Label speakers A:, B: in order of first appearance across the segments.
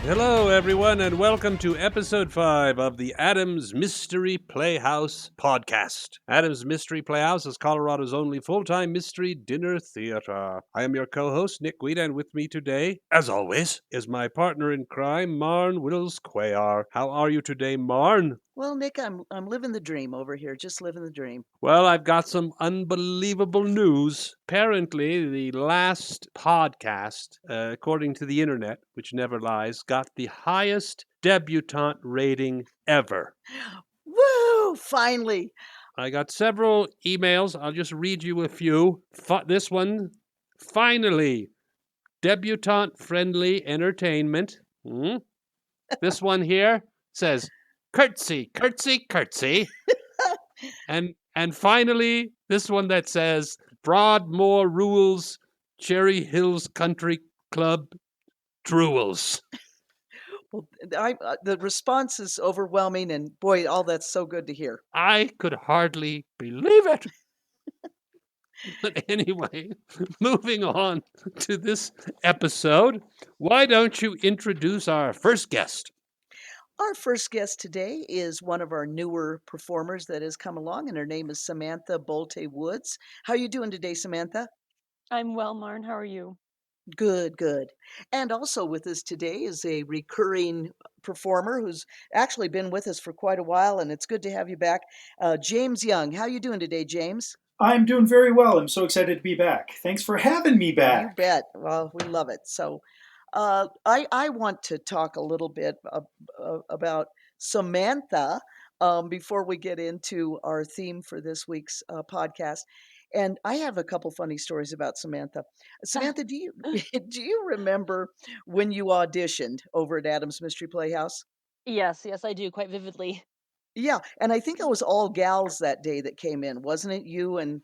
A: Hello, everyone, and welcome to episode 5 of the Adams Mystery Playhouse Podcast. Adams Mystery Playhouse is Colorado's only full-time mystery dinner theater. I am your co-host, Nick Guida, and with me today, as always, is my partner in crime, Marn Wills Cuellar. How are you today, Marn?
B: Well, Nick, I'm living the dream over here, just living the dream.
A: Well, I've got some unbelievable news. Apparently, the last podcast, according to the internet, which never lies, got the highest debutante rating ever.
B: Woo! Finally.
A: I got several emails. I'll just read you a few. This one, finally, debutante friendly entertainment. This one here says, curtsy, curtsy, curtsy. And finally, this one that says Broadmoor Rules, Cherry Hills Country Club Drools.
B: Well, the response is overwhelming, and boy, all that's so good to hear.
A: I could hardly believe it. But anyway, moving on to this episode, why don't you introduce our first guest?
B: Our first guest today is one of our newer performers that has come along, and her name is Samantha Bolte-Woods. How are you doing today, Samantha?
C: I'm well, Marn. How are you?
B: Good, good. And also with us today is a recurring performer who's actually been with us for quite a while, and it's good to have you back. James Young. How are you doing today, James?
D: I'm doing very well. I'm so excited to be back. Thanks for having me
B: You
D: back.
B: bet. Well, we love it. So, I want to talk a little bit about Samantha before we get into our theme for this week's podcast. And I have a couple funny stories about Samantha. Samantha, do you do you remember when you auditioned over at Adams Mystery Playhouse?
C: Yes, I do quite vividly.
B: Yeah, and I think it was all gals that day that came in, wasn't it? You and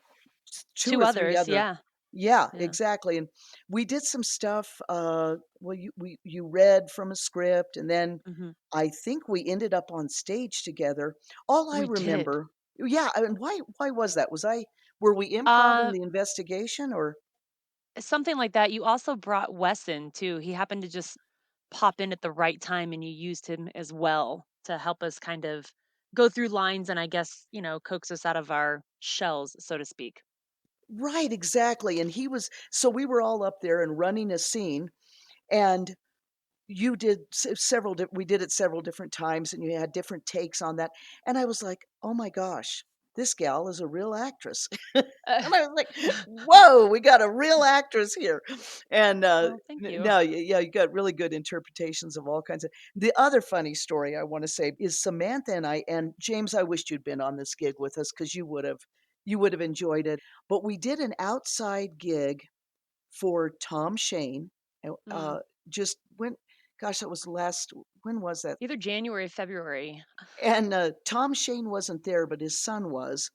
B: two
C: Two
B: or three
C: others,
B: other.
C: yeah.
B: Yeah,
C: Yeah.
B: exactly, and we did some stuff, well, you read from a script, and then
C: hmm
B: I think we ended up on stage together. All I
C: We did.
B: remember. Yeah, and why was that? Were we improv in
C: Uh,
B: the investigation, or
C: Something like that. You also brought Wes in too. He happened to just pop in at the right time, and you used him as well to help us kind of go through lines and I guess, coax us out of our shells, so to speak.
B: right, exactly, and he was so we were all up there and running a scene, and you did we did it several different times, and you had different takes on that, and I was like, "Oh my gosh, this gal is a real actress."
C: Uh,
B: And I was like, "Whoa, we got a real actress here." And,
C: well, thank you.
B: no, yeah, you got really good interpretations of all kinds of. The other funny story I wanna say is Samantha and I, and James, I wished you'd been on this gig with us because you would have enjoyed it. But we did an outside gig for Tom Shane,
C: Mm.
B: just when gosh, that was last when was that?
C: Either January, February.
B: And, Tom Shane wasn't there, but his son was.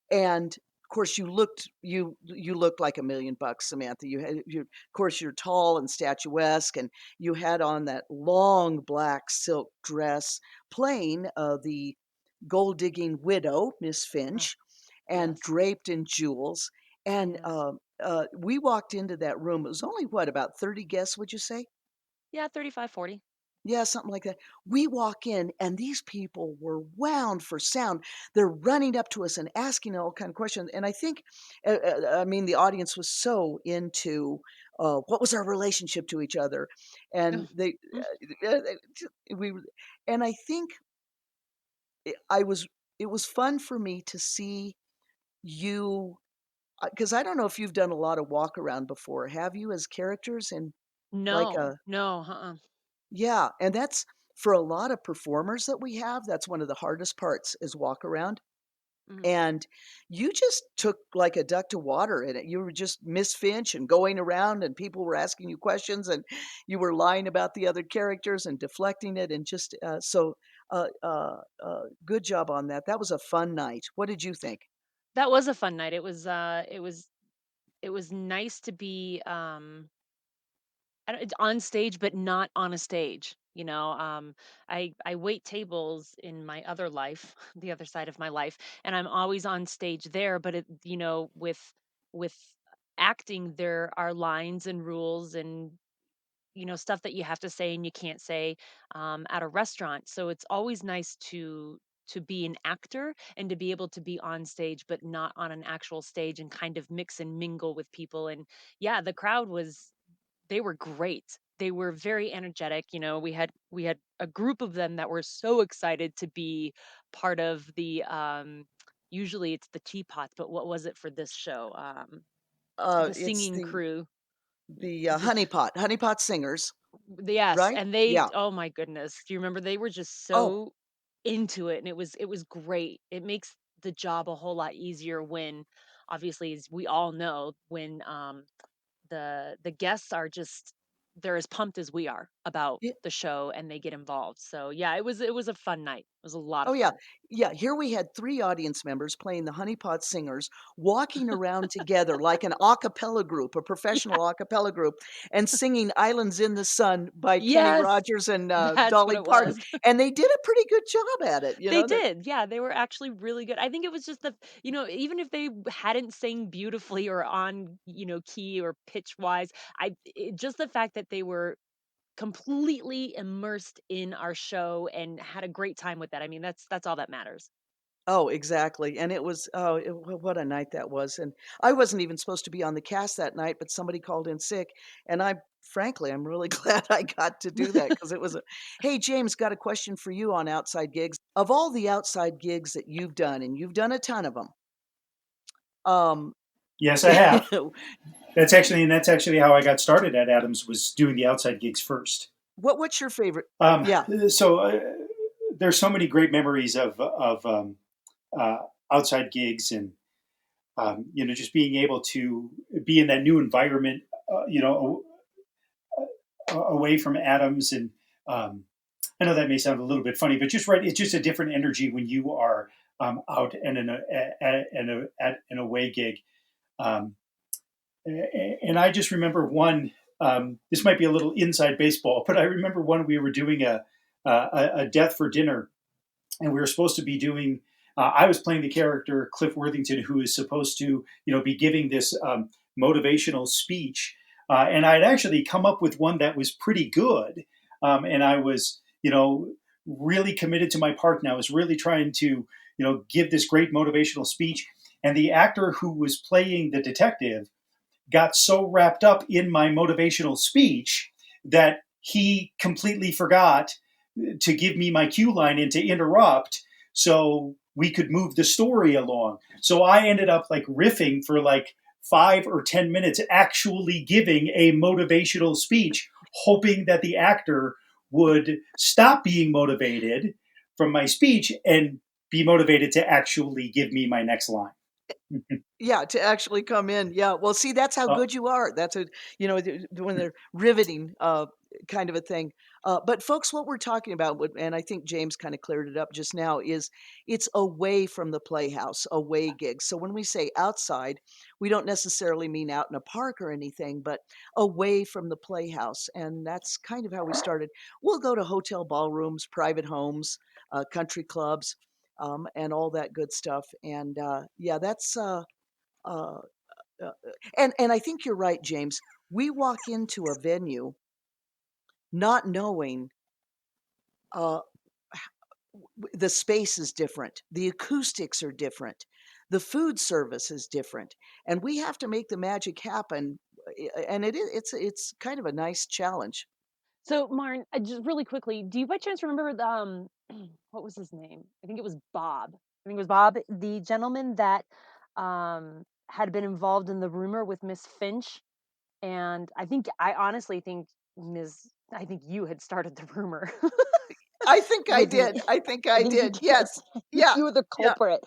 B: And, of course, you looked like $1,000,000, Samantha. Of course, you're tall and statuesque, and you had on that long black silk dress playing, the gold-digging widow, Miss
C: Oh,
B: Finch, and
C: yes.
B: draped in jewels, and,
C: Yes.
B: we walked into that room. It was only, what, about 30 guests, would you say?
C: Yeah, 35, 40.
B: Yeah, something like that. We walk in, and these people were wound for sound. They're running up to us and asking all kind of questions. And I think, I mean, the audience was so into what was our relationship to each other, and
C: Oh, mm.
B: we, and I think I was. It was fun for me to see you because I don't know if you've done a lot of walk around before. Have you as characters in like
C: No,
B: a
C: no, uh-uh.
B: Yeah, and that's for a lot of performers that we have, that's one of the hardest parts is walk around.
C: Mhm.
B: And you just took like a duck to water in it. You were just Miss Finch and going around and people were asking you questions and you were lying about the other characters and deflecting it and just good job on that. That was a fun night. What did you think?
C: That was a fun night. It was nice to be I don't, it's on stage but not on a stage. I wait tables in my other life, the other side of my life, and I'm always on stage there, but with acting there are lines and rules and stuff that you have to say and you can't say at a restaurant. So it's always nice to be an actor and to be able to be on stage but not on an actual stage and kind of mix and mingle with people. And yeah, the crowd was they were great. They were very energetic. We had a group of them that were so excited to be part of the usually it's the teapots, but what was it for this show? The
B: It's
C: singing crew.
B: the
C: The
B: honeypot singers,
C: Yes,
B: right?
C: and they
B: Yeah.
C: oh my goodness. Do you remember they were just
B: Oh,
C: so into it, and it was great. It makes the job a whole lot easier when obviously, as we all know, when the guests are just they're as pumped as we are about the show and they get involved. So yeah, it was a fun night. It was a lot
B: oh
C: of
B: yeah,
C: fun.
B: yeah. Here we had 3 audience members playing the honeypot singers, walking around together like an a cappella group, a
C: Yeah.
B: professional a cappella group, and singing "Islands in the Sun" by Kenny
C: Yes,
B: Rogers and
C: that's what
B: Dolly
C: it
B: Parton,
C: was.
B: and they did a pretty good job at it.
C: They did. Yeah, they were actually really good. I think it was just even if they hadn't sang beautifully or on, key or pitch wise, just the fact that they were completely immersed in our show and had a great time with that. I mean, that's all that matters.
B: Oh, exactly, and it was what a night that was, and I wasn't even supposed to be on the cast that night, but somebody called in sick, and frankly, I'm really glad I got to do that because it was a Hey, James, got a question for you on outside gigs. Of all the outside gigs that you've done, and you've done a ton of them, um,
D: Yes, I have. That's actually how I got started at Adams, was doing the outside gigs first.
B: what's your favorite?
D: Um,
B: Yeah.
D: so there's so many great memories of uh, outside gigs, and just being able to be in that new environment, away from Adams. And um, I know that may sound a little bit funny, but just right, it's just a different energy when you are out and in a away gig. Um, and I just remember one. This might be a little inside baseball, but I remember one we were doing a death for dinner, and we were supposed to be doing. I was playing the character Cliff Worthington, who is supposed to, be giving this motivational speech, and I had actually come up with one that was pretty good, and I was, really committed to my part, and I was really trying to, give this great motivational speech. And the actor who was playing the detective got so wrapped up in my motivational speech that he completely forgot to give me my cue line and to interrupt so we could move the story along. So I ended up like riffing for like 5 or 10 minutes, actually giving a motivational speech, hoping that the actor would stop being motivated from my speech and be motivated to actually give me my next line.
B: Yeah, to actually come in. Yeah. Well, see, that's how
D: uh,
B: good you are. That's when they're riveting, kind of a thing. But folks, what we're talking about, and I think James kind of cleared it up just now, is it's away from the playhouse, away gigs. So when we say outside, we don't necessarily mean out in a park or anything, but away from the playhouse. And that's kind of how we started. We'll go to hotel ballrooms, private homes, country clubs, and all that good stuff. And yeah, that's uh, uh, and I think you're right, James. We walk into a venue not knowing uh, the space is different, the acoustics are different, the food service is different, and we have to make the magic happen. And it's kind of a nice challenge.
C: So, Marn, just really quickly, do you by chance remember what was his name? I think it was Bob. I think it was Bob, the gentleman that had been involved in the rumor with Miss Finch. And I honestly think I think you had started the rumor
B: I think I
C: with the.
B: did. I think
C: I
B: I
C: think you
B: did. Yes.
C: I think
B: Yeah.
C: you were the
B: Yeah.
C: culprit.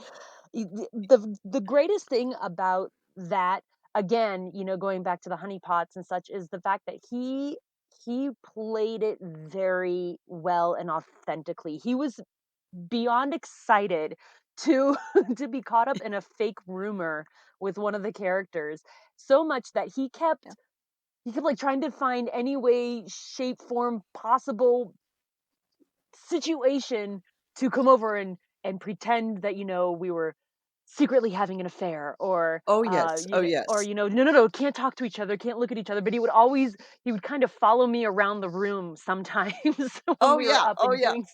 C: The greatest thing about that, again, going back to the honeypots and such, is the fact that he played it very well and authentically. He was beyond excited to to be caught up in a fake rumor with one of the characters, so much that
B: Yeah.
C: he kept like trying to find any way, shape, form possible situation to come over and pretend that we were secretly having an affair, or
B: Oh, yes. Oh,
C: or
B: yes.
C: no, can't talk to each other, can't look at each other. But he would kind of follow me around the room sometimes when
B: Oh,
C: we were
B: yeah.
C: up
B: Oh,
C: and
B: yeah.
C: doing.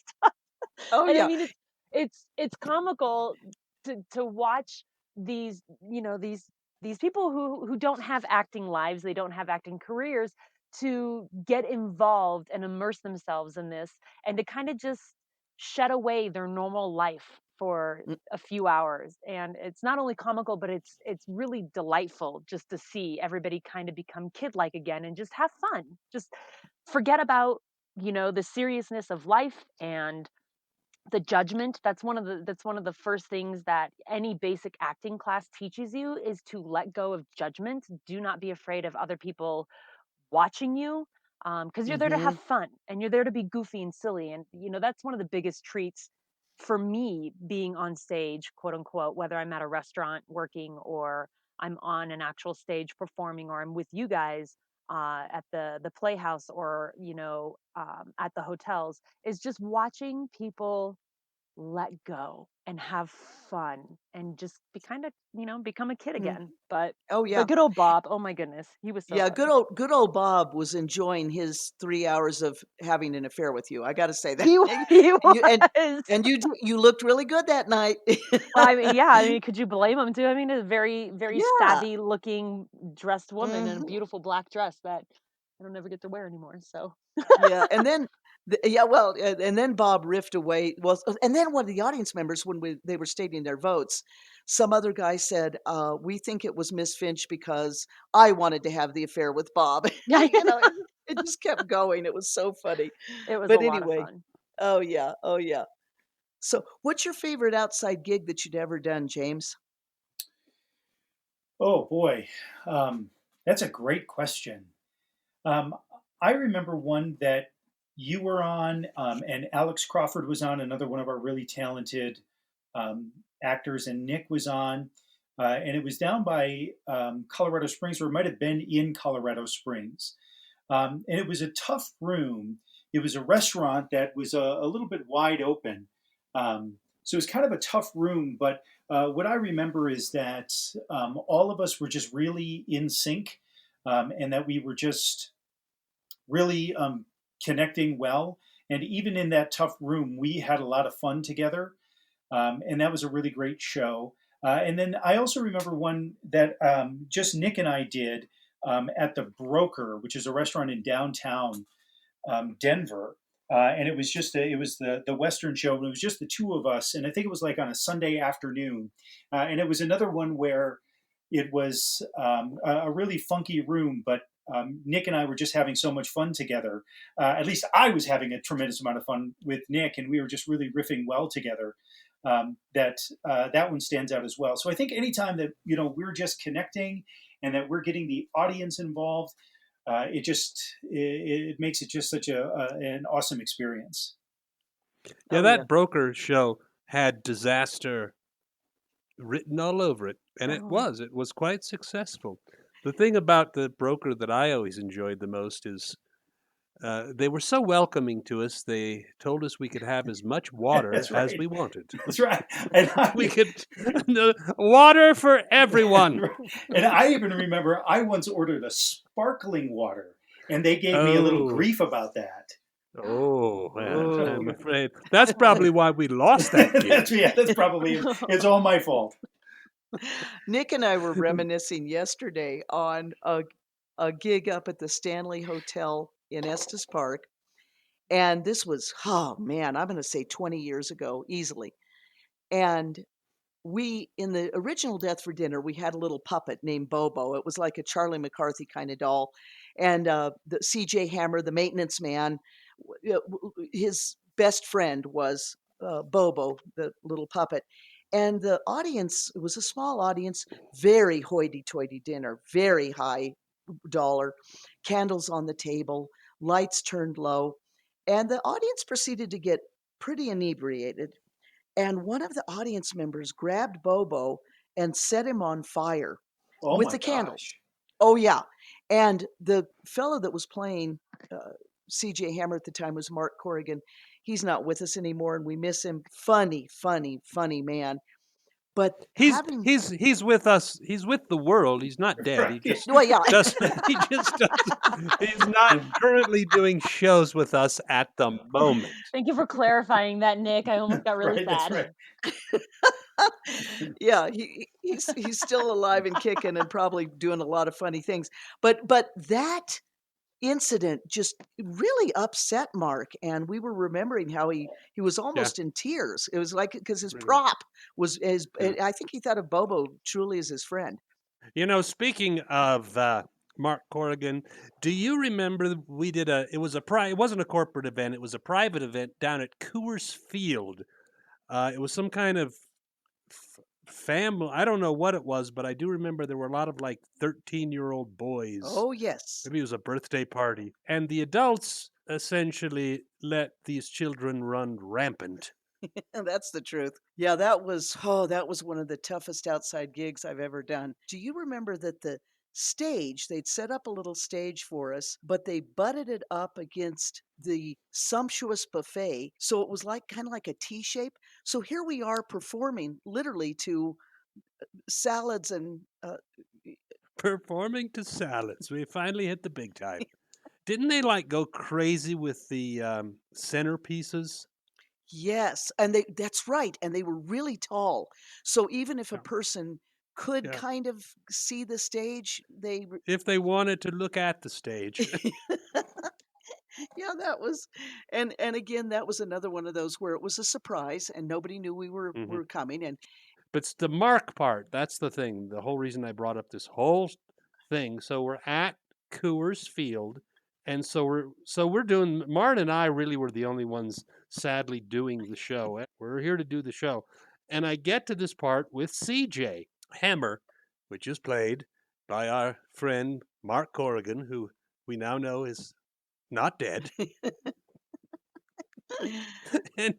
B: Oh,
C: And I
B: yeah.
C: mean, it's comical to watch these, these people who don't have acting lives, they don't have acting careers, to get involved and immerse themselves in this, and to kind of just shed away their normal life for
B: Mm,
C: a few hours. And it's not only comical, but it's really delightful just to see everybody kind of become kid-like again and just have fun, just forget about the seriousness of life and the judgment. That's one of the first things that any basic acting class teaches you, is to let go of judgment. Do not be afraid of other people watching you, because you're there to have
B: mhm,
C: fun and you're there to be goofy and silly. And that's one of the biggest treats for me, being on stage, quote unquote, whether I'm at a restaurant working, or I'm on an actual stage performing, or I'm with you guys at the playhouse, or at the hotels, is just watching people let go and have fun and just be kind of, become a kid
B: mm.
C: again.
B: Oh,
C: But
B: yeah.
C: good old Bob, oh my goodness, he was so
B: Yeah,
C: funny.
B: good old Bob was enjoying his 3 hours of having an affair with you, I gotta say that.
C: He he
B: You
C: was.
B: and you looked really good that night.
C: Well, I mean, yeah, I mean, could you blame him too? I mean, a very, very
B: Yeah.
C: savvy looking dressed woman in a
B: Mhm.
C: beautiful black dress that I don't ever get to wear anymore. So
B: Yeah, and then yeah, well, and then Bob riffed away. Well, and then one of the audience members, when they were stating their votes, some other guy said, "We think it was Miss Finch because I wanted to have the affair with Bob."
C: yeah,
B: It just kept going. It was so funny.
C: it was a
B: But
C: lot of
B: anyway,
C: fun.
B: oh yeah, oh yeah. So, what's your favorite outside gig that you'd ever done, James?
D: Oh boy, that's a great question. Um, I remember one that you were on, and Alex Crawford was on, another one of our really talented actors, and Nick was on. And it was down by Colorado Springs, or it might have been in Colorado Springs. And it was a tough room. It was a restaurant that was a little bit wide open. So it was kind of a tough room. But what I remember is that all of us were just really in sync, and that we were just really connecting well. And even in that tough room, we had a lot of fun together. And that was a really great show. And then I also remember one that just Nick and I did at the Broker, which is a restaurant in downtown Denver. And it was it was the Western show, and it was just the two of us. And I think it was like on a Sunday afternoon. And it was another one where it was a really funky room, but Nick and I were just having so much fun together. At least I was having a tremendous amount of fun with Nick, and we were just really riffing well together. That one stands out as well. So I think anytime that we're just connecting and that we're getting the audience involved, it makes it just such an awesome experience.
A: Yeah,
B: Oh yeah.
A: that broker show had disaster written all over it, and
C: Oh,
A: it was quite successful. The thing about the broker that I always enjoyed the most is they were so welcoming to us. They told us we could have as much water
D: That's
A: as
D: right.
A: we wanted.
D: That's right. And
A: We
D: I,
A: could water for everyone.
D: and I even remember I once ordered a sparkling water, and they gave me a little
A: Oh,
D: grief about that.
A: oh, yeah, I'm
B: Oh.
A: afraid that's probably why we lost that gig.
D: That's probably it's all my fault.
B: Nick and I were reminiscing yesterday on a gig up at the Stanley Hotel in Estes Park. And this was, oh man, I'm going to say 20 years ago, easily. And in the original Death for Dinner, we had a little puppet named Bobo. It was like a Charlie McCarthy kind of doll. And the CJ Hammer, the maintenance man, his best friend was Bobo, the little puppet. And the audience, it was a small audience, very hoity toity dinner, very high dollar, candles on the table, lights turned low. And the audience proceeded to get pretty inebriated. And one of the audience members grabbed Bobo and set him on fire
D: Oh
B: with
D: my
B: the candles.
D: gosh.
B: Oh, yeah. And the fellow that was playing CJ Hammer at the time was Mark Corrigan. He's not with us anymore, and we miss him. Funny, funny, funny man. But
A: He's
B: having
A: he's he's with us. He's with the world. He's not dead. He
D: Right.
A: just
B: well, yeah,
A: doesn't. He just doesn't. He's not currently doing shows with us at the moment.
C: Thank you for clarifying that, Nick. I almost got really
D: Right. That's
C: sad.
D: right.
B: yeah, he's still alive and kicking and probably doing a lot of funny things. But that incident just really upset Mark, and we were remembering how he was
A: Yeah,
B: almost in tears. It was like because his
A: really.
B: prop was his.
A: Yeah.
B: I think he thought of Bobo truly as his friend.
A: Speaking of Mark Corrigan, do you remember we did a? It was it wasn't a corporate event. It was a private event down at Coors Field. It was some kind of family. I don't know what it was, but I do remember there were a lot of like 13-year-old boys.
B: Oh yes,
A: Maybe it was a birthday party. And the adults essentially let these children run rampant.
B: that's the truth. Yeah, that was one of the toughest outside gigs I've ever done. Do you remember that the stage, they'd set up a little stage for us, but they butted it up against the sumptuous buffet. So it was like kind of like a T shape. So here we are performing literally to salads and
A: Performing to salads. We finally hit the big time. Didn't they like go crazy with the centerpieces?
B: yes, and that's right, and they were really tall. So even if a
A: Yeah.
B: person could
A: Yeah.
B: kind of see the stage,
A: If they wanted to look at the stage.
B: yeah, that was and again, that was another one of those where it was a surprise and nobody knew we
A: Mhm.
B: were coming and
A: But it's the mark part. That's the thing. The whole reason I brought up this whole thing. So we're at Coors Field, and so we're doing. Martin and I really were the only ones, sadly, doing the show. We're here to do the show, and I get to this part with CJ Hammer, which is played by our friend Mark Corrigan, who we now know is not dead, and and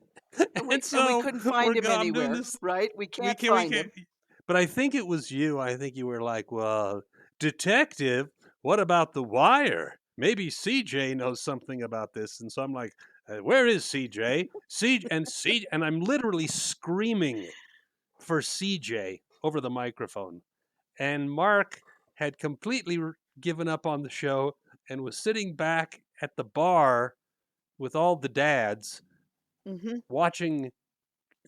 B: and we
A: so
B: couldn't find him
A: I'm doing
B: anywhere,
A: this.
B: right? We
A: We
B: can't
A: can we
B: find
A: can
B: him.
A: But I think it was you. I think you were like, "Well, detective, what about The Wire? Maybe CJ knows something about this." And so I'm like, "Where is CJ? And I'm literally screaming for CJ over the microphone. And Mark had completely given up on the show and was sitting back at the bar with all the dads
B: Hmm.
A: watching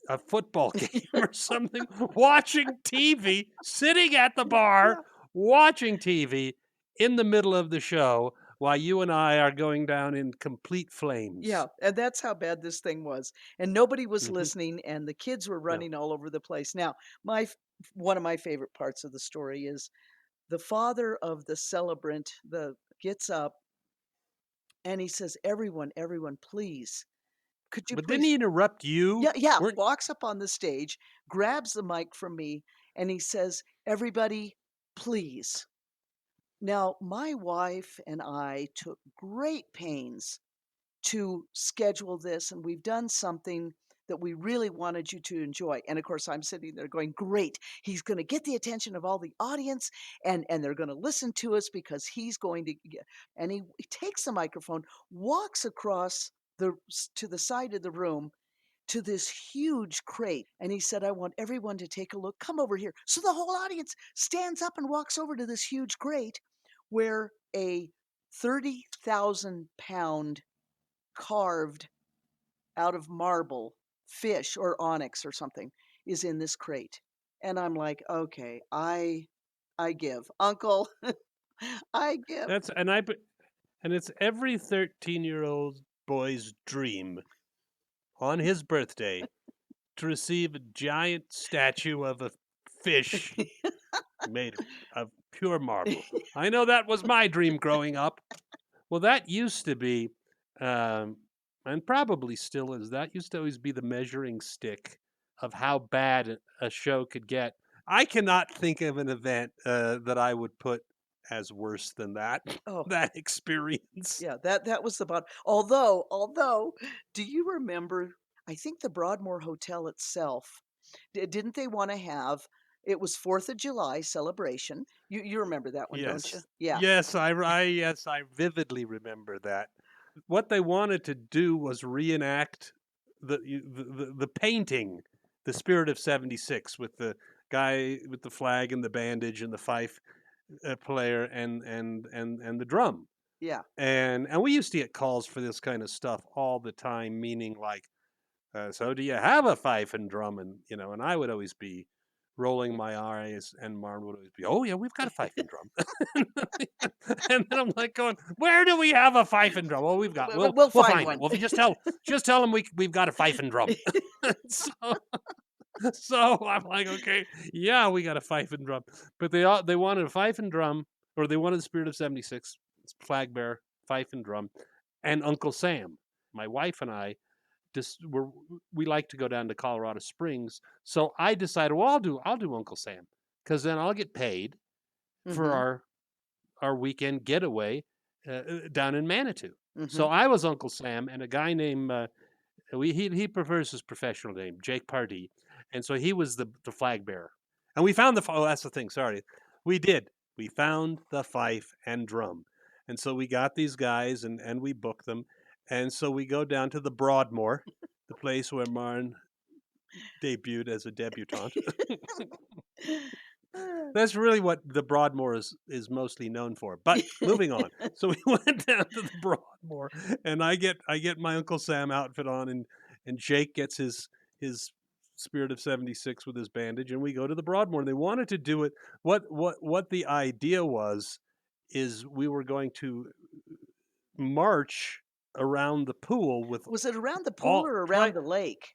A: a football game or something, watching TV, sitting at the bar,
B: Yeah.
A: watching TV in the middle of the show while you and I are going down in complete
B: Yeah,
A: flames.
B: and that's how bad this thing was. And nobody was
A: Hmm.
B: listening and the kids were
A: Yeah.
B: running all over the place. Now, one of my favorite parts of the story is the father of the celebrant the gets up and he says, everyone, please, could you
A: But didn't he
B: please
A: interrupt you?
B: yeah, yeah,
A: Weren't
B: walks up on the stage, grabs the mic from me, and he says, everybody, please. Now, my wife and I took great pains to schedule this, and we've done something that we really wanted you to enjoy. And of course, I'm sitting there going, great, he's going to get the attention of all the audience, and they're going to listen to us because he's going to get, and he takes the microphone, walks across to the side of the room to this huge crate. And he said, I want everyone to take a look. Come over here. So the whole audience stands up and walks over to this huge crate where a 30,000 pound carved out of marble fish or onyx or something is in this crate. And I'm like, okay, I give. Uncle, I give.
A: that's and it's every 13-year-old boy's dream on his birthday to receive a giant statue of a fish made of pure marble. I know that was my dream growing up. Well, that used to be, um, and probably still is, that used to always be the measuring stick of how bad a show could get. I cannot think of an event that I would put as worse than that
B: Oh,
A: that experience.
B: yeah, that was the bottom. Although, do you remember? I think the Broadmoor Hotel itself didn't they want to have? It was July 4th celebration. You remember that one, don't you?
A: Yes,
B: Yeah.
A: yes, I vividly remember that. What they wanted to do was reenact the painting the Spirit of 76 with the guy with the flag and the bandage and the fife player and the drum.
B: Yeah.
A: And we used to get calls for this kind of stuff all the time, meaning like, so do you have a fife and drum? And and I would always be rolling my eyes, and Marn would always be, oh yeah, we've got a fife and drum. And then I'm like going, where do we have a fife and drum? Well, we'll
B: We'll
A: find
B: one.
A: it. Well, if you just tell them we've got a fife and drum. So I'm like, okay, yeah, we got a fife and drum, but they wanted a fife and drum, or they wanted the Spirit of 76 flag bearer, fife and drum, and Uncle Sam. My wife and I we like to go down to Colorado Springs, so I decided, well, I'll do Uncle Sam, because then I'll get paid for our weekend getaway down in Manitou. So I was Uncle Sam, and a guy named he prefers his professional name, Jake Pardee, and so he was the flag bearer. And we found that's the thing. Sorry, we found the fife and drum, and so we got these guys and we booked them, and so we go down to the Broadmoor, the place where Marn debuted as a debutante. That's really what the Broadmoor is mostly known for. But moving on. So we went down to the Broadmoor, and I get my Uncle Sam outfit on, and Jake gets his Spirit of 76 with his bandage, and we go to the Broadmoor. They wanted to do it. What the idea is we were going to march around the pool with.
B: Was it around the pool or around the lake?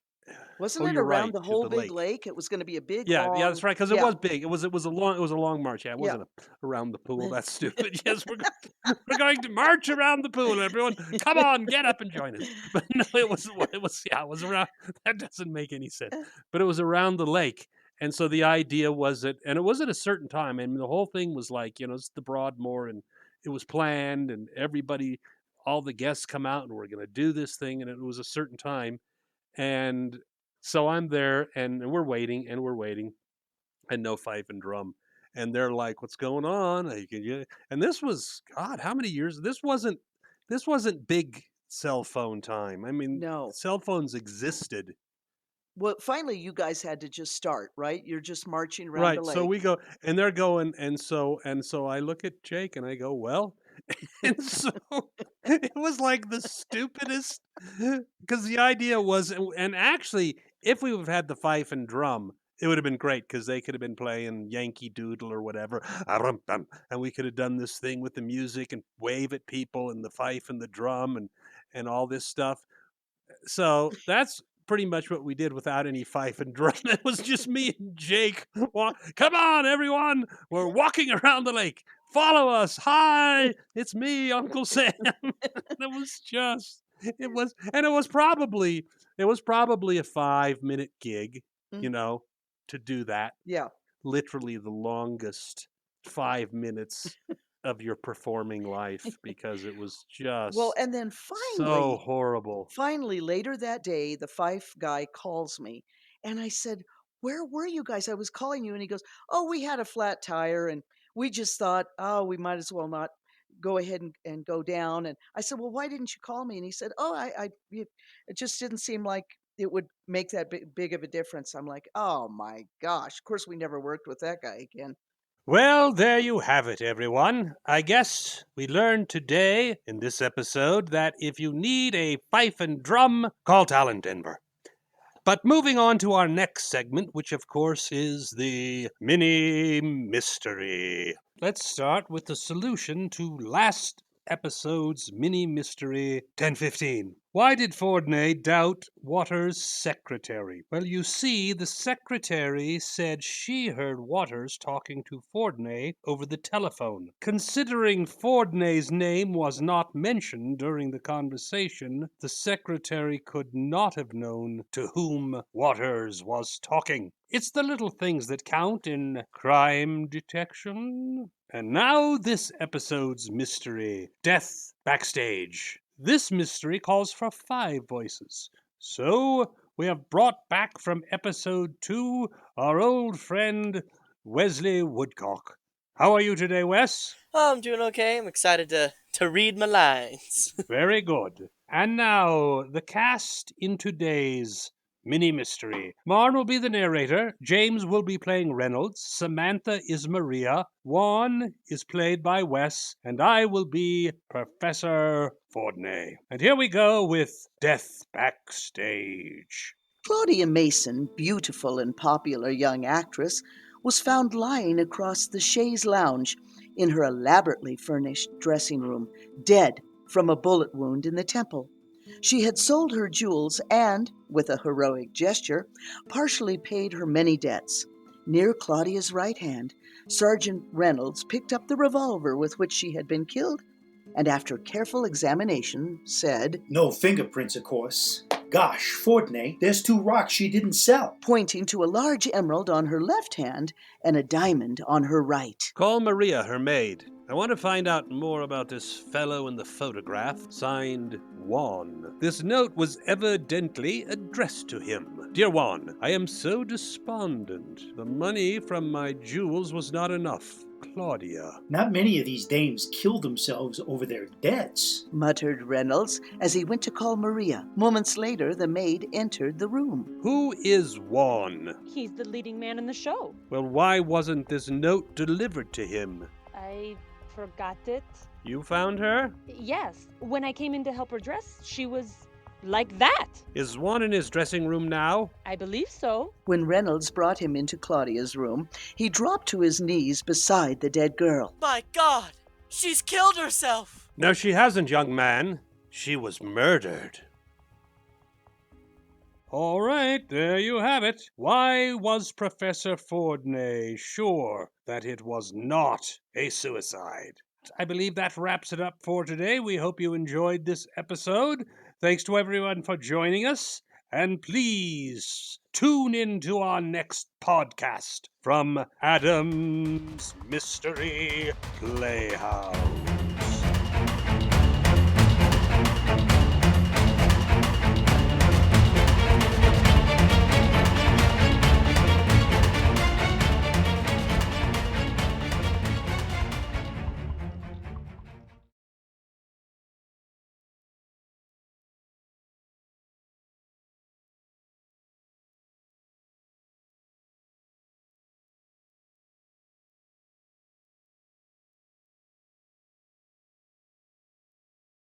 B: Wasn't it
A: you're
B: around
A: right,
B: the whole
A: the
B: big lake? It was going to be a big,
A: Yeah,
B: long.
A: that's right, because it was big. It was a long march. Yeah, it
B: Yeah.
A: wasn't around the pool. That's stupid. Yes, we're going to march around the pool. Everyone, come on, get up and join us. But no, it was around. That doesn't make any sense. But it was around the lake, and so the idea was and it was at a certain time. I mean, the whole thing was like, it's the Broadmoor, and it was planned, and everybody, all the guests come out, and we're going to do this thing, and it was a certain time, and so I'm there, and we're waiting, and no fife and drum. And they're like, "What's going on?" And this was, God, how many years? This wasn't big cell phone time. I mean,
B: No.
A: cell phones existed.
B: Well, finally, you guys had to just start, right? You're just marching around
A: Right.
B: the lake.
A: So we go, and they're going, and so I look at Jake, and I go, "Well," and so it was like the stupidest, because the idea was, and actually, if we would have had the fife and drum, it would have been great, because they could have been playing Yankee Doodle or whatever, and we could have done this thing with the music and wave at people and the fife and the drum and all this stuff. So that's pretty much what we did without any fife and drum. It was just me and Jake. Come on, everyone. We're walking around the lake. Follow us. Hi, it's me, Uncle Sam. It was probably a 5-minute gig, to do that.
B: Yeah.
A: Literally the longest 5 minutes of your performing life, because it was just
B: Well, and then
A: so horrible.
B: finally, later that day, the fife guy calls me, and I said, "Where were you guys? I was calling you." And he goes, "Oh, we had a flat tire, and we just thought, oh, we might as well not go ahead and go down." And I said, "Well, why didn't you call me?" And he said, "Oh, it just didn't seem like it would make that big of a difference." I'm like, "Oh my gosh!" Of course, we never worked with that guy again.
A: Well, there you have it, everyone. I guess we learned today in this episode that if you need a fife and drum, call Talon Denver. But moving on to our next segment, which of course is the mini mystery. Let's start with the solution to last episode's mini mystery 1015. Why did Fordney doubt Waters' secretary? Well, you see, the secretary said she heard Waters talking to Fordney over the telephone. Considering Fordney's name was not mentioned during the conversation, the secretary could not have known to whom Waters was talking. It's the little things that count in crime detection. And now this episode's mystery, Death Backstage. This mystery calls for 5 voices. So we have brought back from episode 2 our old friend Wesley Woodcock. How are you today, Wes?
E: Oh, I'm doing okay. I'm excited to read my lines.
A: Very good. And now the cast in today's mini mystery. Marn will be the narrator, James will be playing Reynolds, Samantha is Maria, Juan is played by Wes, and I will be Professor Fordney. And here we go with Death Backstage.
B: Claudia Mason, beautiful and popular young actress, was found lying across the chaise lounge in her elaborately furnished dressing room, dead from a bullet wound in the temple. She had sold her jewels and, with a heroic gesture, partially paid her many debts. Near Claudia's right hand, Sergeant Reynolds picked up the revolver with which she had been killed, and after careful examination said,
D: No fingerprints, of course. Gosh, Fordney, there's 2 rocks she didn't sell.
B: pointing to a large emerald on her left hand and a diamond on her right.
A: Call Maria, her maid. I want to find out more about this fellow in the photograph, signed Juan. This note was evidently addressed to him. Dear Juan, I am so despondent. The money from my jewels was not enough. Claudia.
D: Not many of these dames kill themselves over their debts.
B: Muttered Reynolds as he went to call Maria. Moments later, the maid entered the room.
A: Who is Juan?
C: He's the leading man in the show.
A: Well, why wasn't this note delivered to him?
C: I forgot it.
A: You found her?
C: Yes. When I came in to help her dress, she was like that.
A: Is Juan in his dressing room now?
C: I believe so.
B: When Reynolds brought him into Claudia's room, he dropped to his knees beside the dead girl.
E: My God, she's killed herself.
A: No, she hasn't, young man. She was murdered. All right, there you have it. Why was Professor Fordney sure that it was not a suicide? I believe that wraps it up for today. We hope you enjoyed this episode. Thanks to everyone for joining us. And please tune in to our next podcast from Adams Mystery Playhouse.